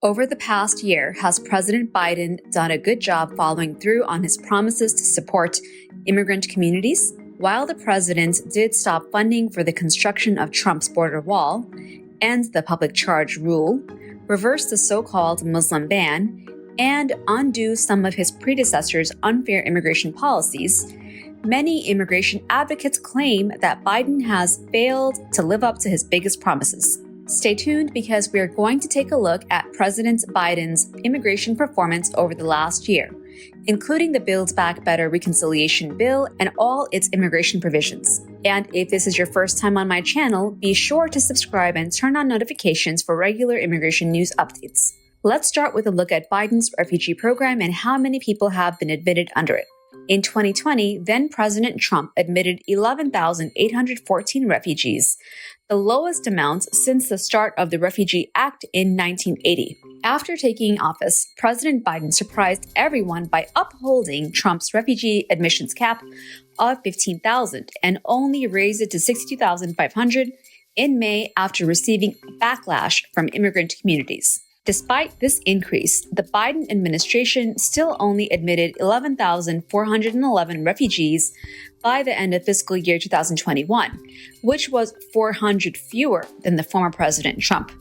Over the past year, has President Biden done a good job following through on his promises to support immigrant communities? While the president did stop funding for the construction of Trump's border wall, end the public charge rule, reverse the so-called Muslim ban, and undo some of his predecessors' unfair immigration policies, many immigration advocates claim that Biden has failed to live up to his biggest promises. Stay tuned because we are going to take a look at President Biden's immigration performance over the last year, including the Build Back Better reconciliation bill and all its immigration provisions. And if this is your first time on my channel, be sure to subscribe and turn on notifications for regular immigration news updates. Let's start with a look at Biden's refugee program and how many people have been admitted under it. In 2020, then President Trump admitted 11,814 refugees, the lowest amount since the start of the Refugee Act in 1980. After taking office, President Biden surprised everyone by upholding Trump's refugee admissions cap of 15,000 and only raised it to 62,500 in May after receiving backlash from immigrant communities. Despite this increase, the Biden administration still only admitted 11,411 refugees by the end of fiscal year 2021, which was 400 fewer than the former President Trump.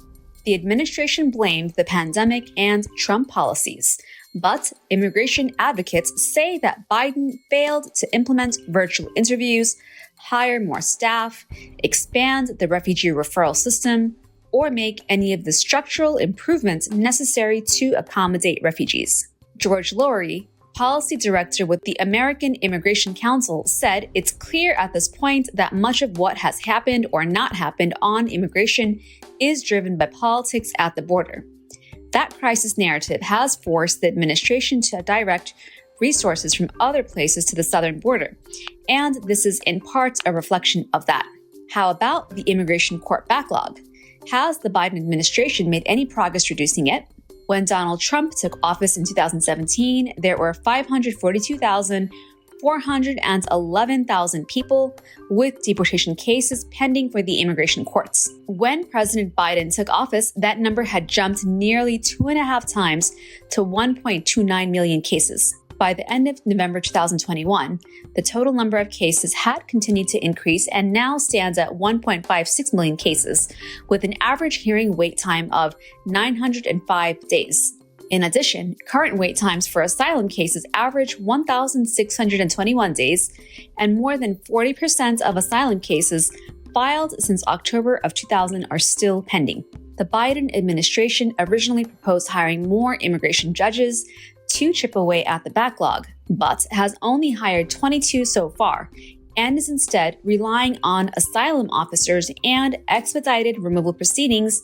The administration blamed the pandemic and Trump policies, but immigration advocates say that Biden failed to implement virtual interviews, hire more staff, expand the refugee referral system, or make any of the structural improvements necessary to accommodate refugees. George Laurie, policy director with the American Immigration Council, said it's clear at this point that much of what has happened or not happened on immigration is driven by politics at the border. That crisis narrative has forced the administration to direct resources from other places to the southern border, and this is in part a reflection of that. How about the immigration court backlog? Has the Biden administration made any progress reducing it? When Donald Trump took office in 2017, there were 542,411 people with deportation cases pending for the immigration courts. When President Biden took office, that number had jumped nearly 2.5 times to 1.29 million cases. By the end of November 2021, the total number of cases had continued to increase and now stands at 1.56 million cases, with an average hearing wait time of 905 days. In addition, current wait times for asylum cases average 1,621 days, and more than 40% of asylum cases filed since October of 2000 are still pending. The Biden administration originally proposed hiring more immigration judges to chip away at the backlog, but has only hired 22 so far, and is instead relying on asylum officers and expedited removal proceedings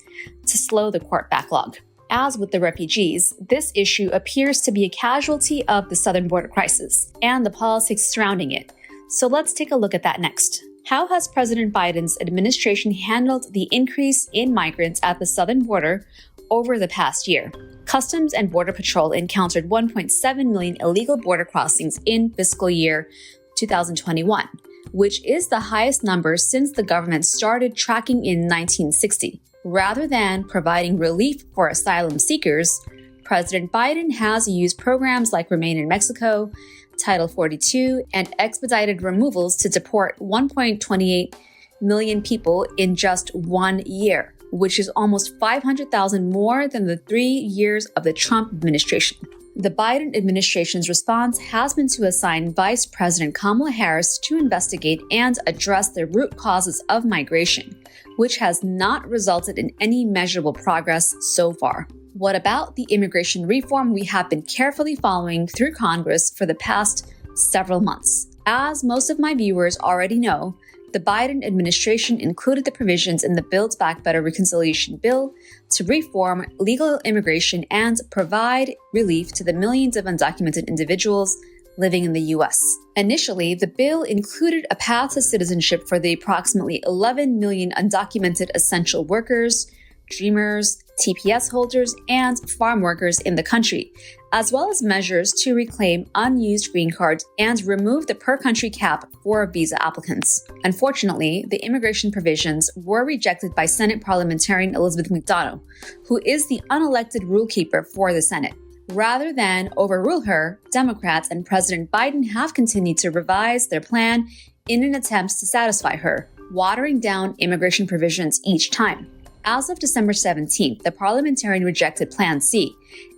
to slow the court backlog. As with the refugees, this issue appears to be a casualty of the southern border crisis and the politics surrounding it. So let's take a look at that next. How has President Biden's administration handled the increase in migrants at the southern border over the past year? Customs and Border Patrol encountered 1.7 million illegal border crossings in fiscal year 2021, which is the highest number since the government started tracking in 1960. Rather than providing relief for asylum seekers, President Biden has used programs like Remain in Mexico, Title 42, and expedited removals to deport 1.28 million people in just 1 year, which is almost 500,000 more than the 3 years of the Trump administration. The Biden administration's response has been to assign Vice President Kamala Harris to investigate and address the root causes of migration, which has not resulted in any measurable progress so far. What about the immigration reform we have been carefully following through Congress for the past several months? As most of my viewers already know, the Biden administration included the provisions in the Build Back Better reconciliation bill to reform legal immigration and provide relief to the millions of undocumented individuals living in the U.S. Initially, the bill included a path to citizenship for the approximately 11 million undocumented essential workers, dreamers, TPS holders, and farm workers in the country, as well as measures to reclaim unused green cards and remove the per-country cap for visa applicants. Unfortunately, the immigration provisions were rejected by Senate parliamentarian Elizabeth McDonough, who is the unelected rule keeper for the Senate. Rather than overrule her, Democrats and President Biden have continued to revise their plan in an attempt to satisfy her, watering down immigration provisions each time. As of December 17th, the parliamentarian rejected Plan C,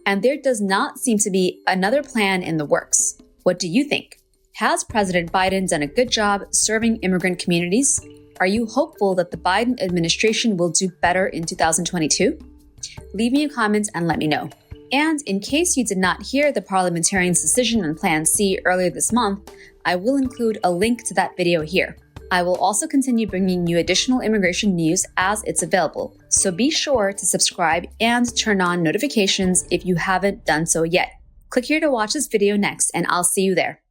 and there does not seem to be another plan in the works. What do you think? Has President Biden done a good job serving immigrant communities? Are you hopeful that the Biden administration will do better in 2022? Leave me a comment and let me know. And in case you did not hear the parliamentarian's decision on Plan C earlier this month, I will include a link to that video here. I will also continue bringing you additional immigration news as it's available, so be sure to subscribe and turn on notifications if you haven't done so yet. Click here to watch this video next, and I'll see you there.